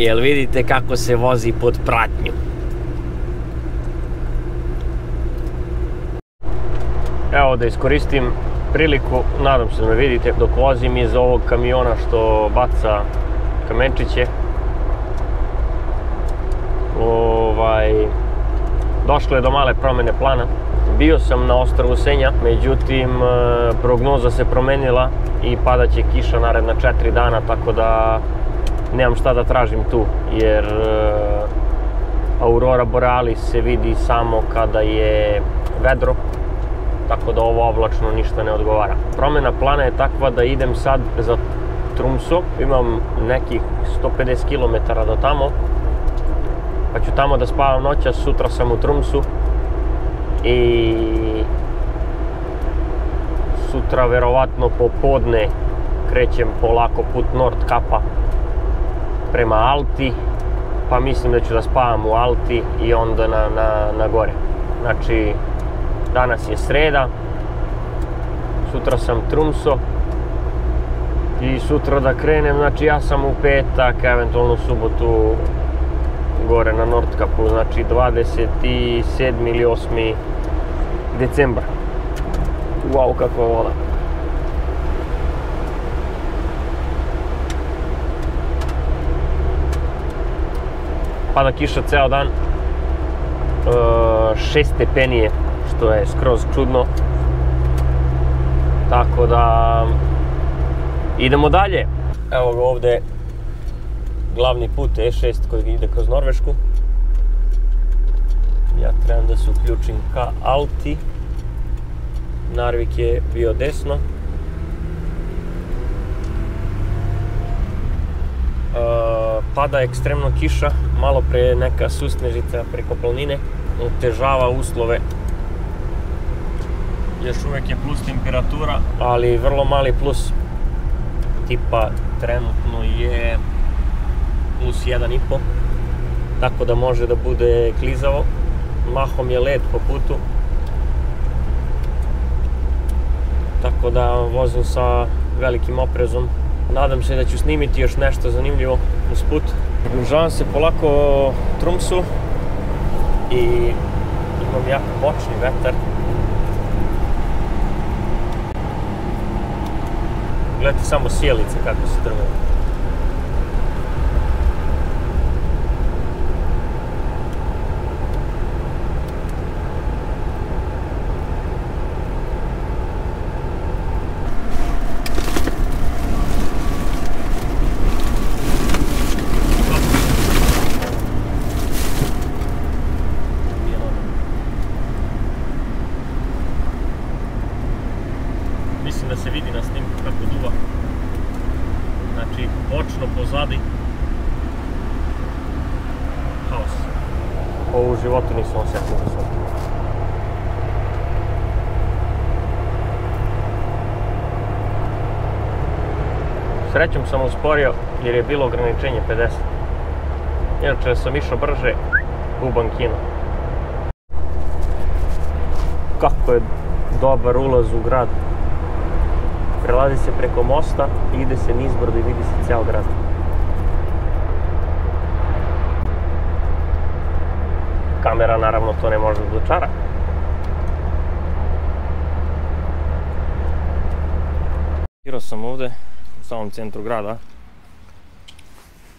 Jel vidite kako se vozi pod pratnju? Evo da iskoristim priliku, nadam se da me vidite, dok vozim iz ovog kamiona što baca kamenčiće. Došlo je do male promjene plana. Bio sam na ostrvu Senja, međutim prognoza se promenila i padaće kiša naredna 4 dana, tako da nemam šta da tražim tu, jer Aurora Borealis se vidi samo kada je vedro, tako da ovo oblačno ništa ne odgovara. Promjena plana je takva da idem sad za Tromsø, imam nekih 150 km do tamo, pa ću tamo da spavam noćas, sutra sam u Tromsø i sutra verovatno popodne krećem polako put Nordkapa prema Alti, pa mislim da ću da spavam u Alti i onda na gore. Znači, danas je sreda, sutra sam Tromsø i sutra da krenem, znači ja sam u petak, eventualno u subotu gore na Nordkapu, znači 27. ili 8. decembar. Wow, kakva voda. Pada kiša ceo dan, 6 stepeni je, što je skroz čudno, tako da idemo dalje. Evo ga ovde glavni put E6 koji ide kroz Norvešku. Ja trebam da se uključim ka Alti. Narvik je bio desno. Pada ekstremno kiša, malo pre neka susnežica preko planine, otežava uslove. Još uvek je plus temperatura, ali vrlo mali plus, tipa trenutno je plus 1,5, tako da može da bude klizavo. Mahom je led po putu, tako da vozim sa velikim oprezom. Nadam se da ću snimiti još nešto zanimljivo uz put. Približavam se polako Tromsø i imam jako bočni vetar. Gledajte samo sjelice kako se drmaju. Mislim da se vidi na snimku kako duva. Znači, bočno pozadi. Haos. Ovo u životu nisam osjetio za sve. Srećom sam usporio jer je bilo ograničenje 50. Inače da sam išao brže u bankinu. Kako je dobar ulaz u grad. Prelazi se preko mosta, ide se nizbrdo i vidi se ceo grad. Kamera naravno to ne može da dočara. Parkirao sam ovde, u samom centru grada.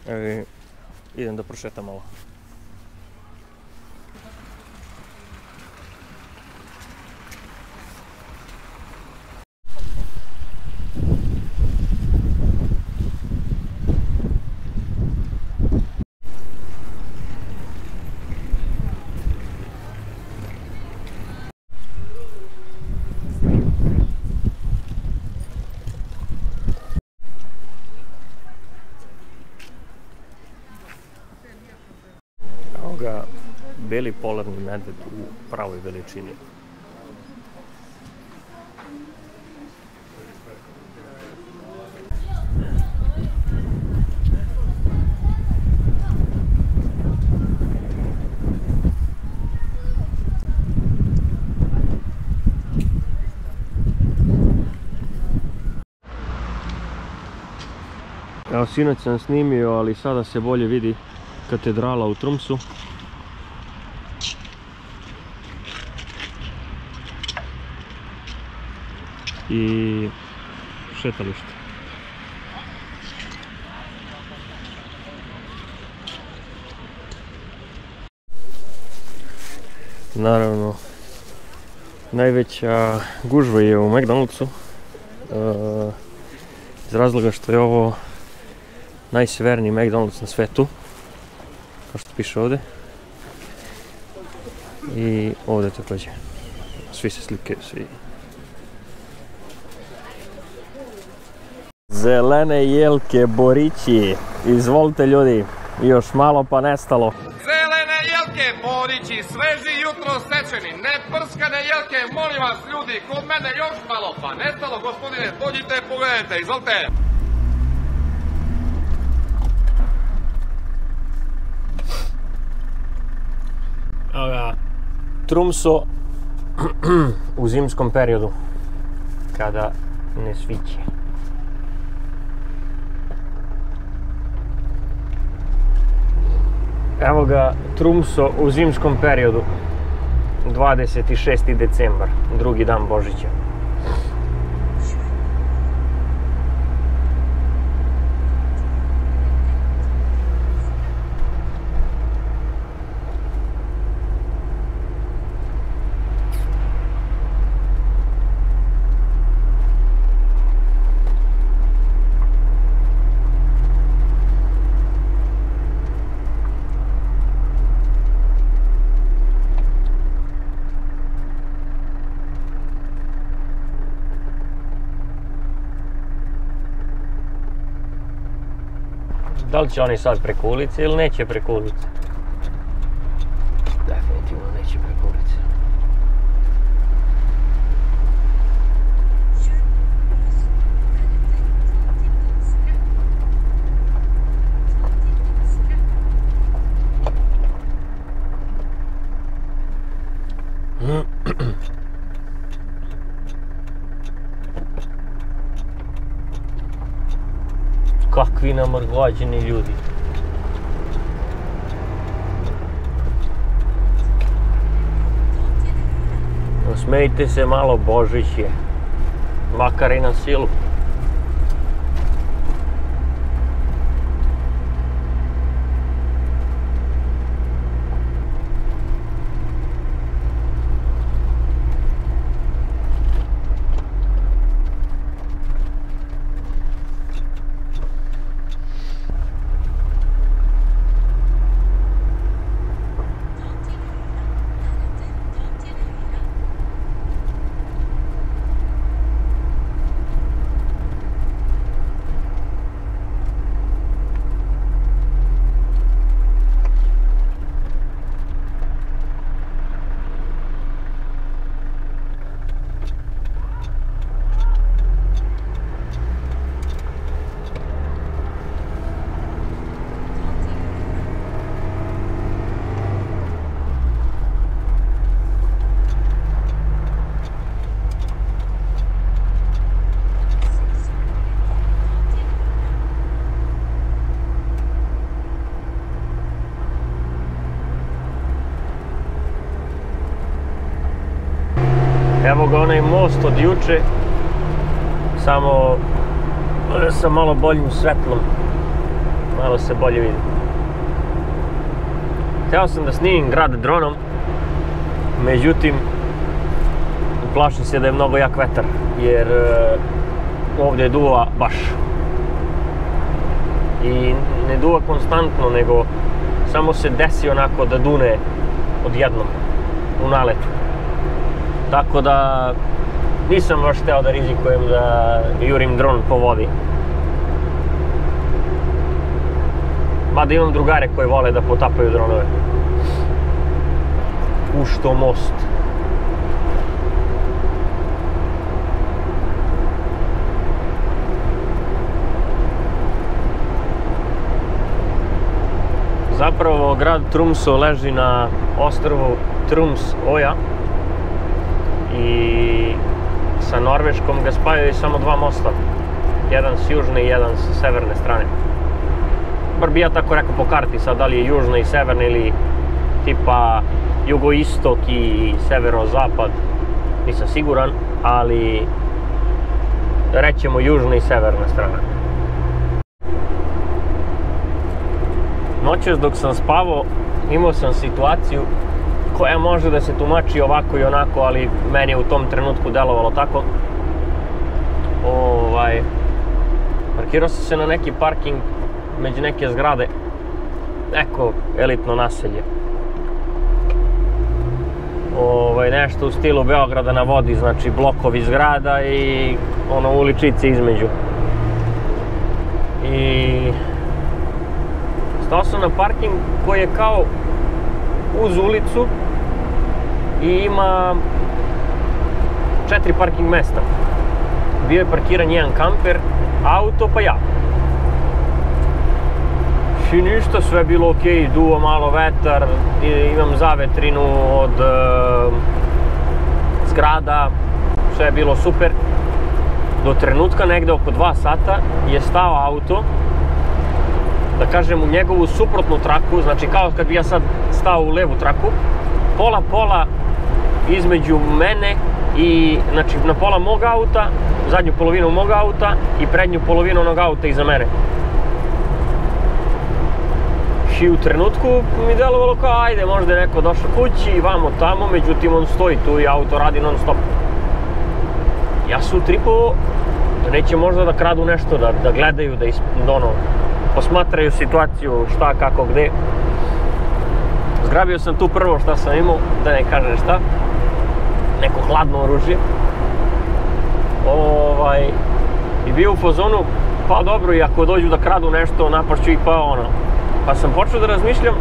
Evo, idem da prošetam malo. Beli polarni medved u pravoj veličini. Evo, sinoć sam snimio, ali sada se bolje vidi katedrala u Tromsu. I šetalište. Naravno, najveća gužva je u McDonald'su, iz razloga što je ovo najseverniji McDonald's na svetu, kao što piše ovdje. I ovdje također, svi se slikaju, svi. Zelene jelke Borići, izvolite ljudi, još malo pa nestalo. Zelene jelke Borići, sveži jutro sečeni, ne prskane jelke, molim vas ljudi, kod mene još malo pa nestalo, gospodine, dođite, pogledajte, izvolite. Evo ga, Tromso u zimskom periodu, kada ne sviće. Evo ga, Tromso u zimskom periodu, 26. decembar, drugi dan Božića. Da li će oni sad preko ulice ili neće preko ulice? Definitivno neće preko ulice. Kakvi namrgođeni ljudi. Smejte se malo, Božić je. Makar i na silu. Evo ga onaj most od juče, samo sa malo boljim svetlom, malo se bolje vidi. Hteo sam da snimim grad dronom, međutim plašim se da je mnogo jak vetar, jer ovdje duva baš. I ne duva konstantno, nego samo se desi onako da dune odjednom u naletu. Tako da nisam baš hteo da rizikujem da jurim dron po vodi. Mada imam drugare koji vole da potapaju dronove. Ušto most. Zapravo grad Tromso leži na ostrvu Troms-Oja i sa Norveškom ga spajaju samo dva mosta. jedan s južne i jedan sa severne strane. Bar bi ja tako rekao po karti, sad da li je južna i severna ili tipa jugoistok i severo-zapad, nisam siguran, ali rećemo južna i severna strana. Noćas dok sam spavao imao sam situaciju koja može da se tumači ovako i onako, ali meni je u tom trenutku delovalo tako. Parkirao sam se na neki parking među neke zgrade, neko elitno naselje. Nešto u stilu Beograda na vodi, znači blokovi zgrada i uličice između. I stao sam na parking koji je kao uz ulicu i ima 4 parking mesta. Bio je parkiran jedan kamper, auto pa ja. I ništa, sve je bilo okej, duo malo vetar, imam zavetrinu od zgrada, sve je bilo super. Do trenutka, negde oko 2 sata, je stao auto, da kažem, u njegovu suprotnu traku, znači kao kad bi ja sad stao u levu traku, pola između mene i, znači, na pola mog auta, zadnju polovinu mog auta i prednju polovinu onog auta iza mene. I u trenutku mi delovalo kao, ajde, možda je neko došao kući i vamo tamo, međutim on stoji tu i auto radi non stop. Ja sam utripovao da neće možda da kradu nešto, da gledaju, da posmatraju situaciju, šta, kako, gde. Zgrabio sam tu prvo šta sam imao, da ne kažem šta, neko hladno oružje. I bio u fazonu, pa dobro, i ako dođu da kradu nešto, napašću ih, pa sam počeo da razmišljam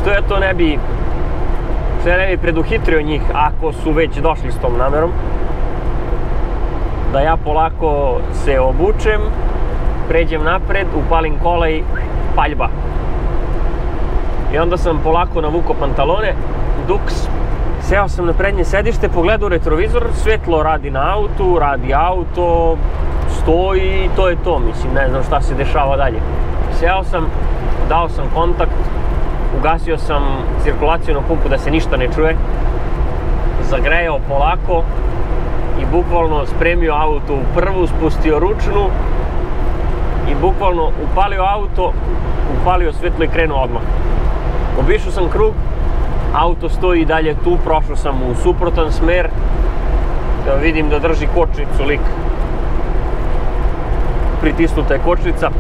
što ja to ne bi preduhitrio njih ako su već došli s tom namerom. Da ja polako se obučem, pređem napred, upalim kola i paljba. I onda sam polako navukao pantalone, duks, seo sam na prednje sedište, pogledao retrovizor, svetlo radi na autu, radi auto, stoji i to je to, mislim, ne znam šta se dešava dalje. Seo sam, dao sam kontakt, ugasio sam cirkulacijonu pumpu da se ništa ne čuje, zagrejao polako i bukvalno spremio auto u prvu, spustio ručnu i bukvalno upalio auto, upalio svetlo i krenuo odmah. Obišao sam krug, auto stoji i dalje tu, prošao sam u suprotan smer, da vidim da drži kočnicu lik. Pritisnuta je kočnica.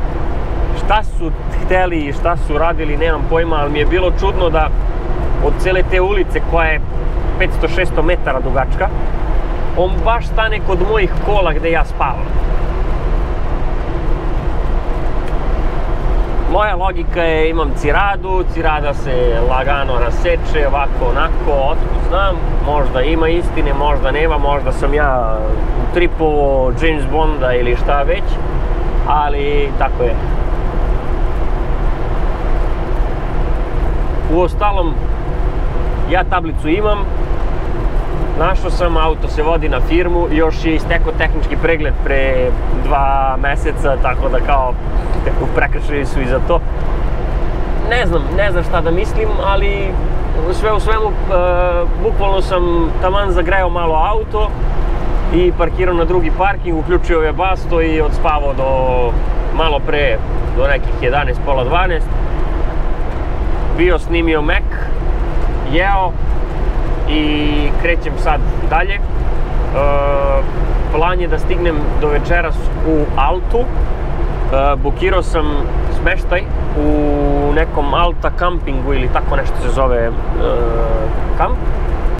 Šta su hteli i šta su radili, nemam pojma, ali mi je bilo čudno da od cele te ulice koja je 500-600 metara dugačka, on baš stane kod mojih kola gde ja spavam. Moja logika je, imam ciradu, cirada se lagano raseče, ovako, onako, otkud znam, možda ima istine, možda nema, možda sam ja utripovao James Bonda ili šta već, ali tako je. Uostalom, ja tablicu imam, našao sam, auto se vodi na firmu, još je istekao tehnički pregled pre 2 meseca, tako da kao prekršili su i za to. Ne znam šta da mislim, ali sve u svemu, bukvalno sam taman zagrejao malo auto i parkirao na drugi parking, uključio je basto i odspavao do malo pre, do nekih 11, pola 12. Bio snimio Mac, jeo i krećem sad dalje. Plan je da stignem do večeras u Altu. Bukirao sam smeštaj u nekom Alta kampingu ili tako nešto se zove kamp.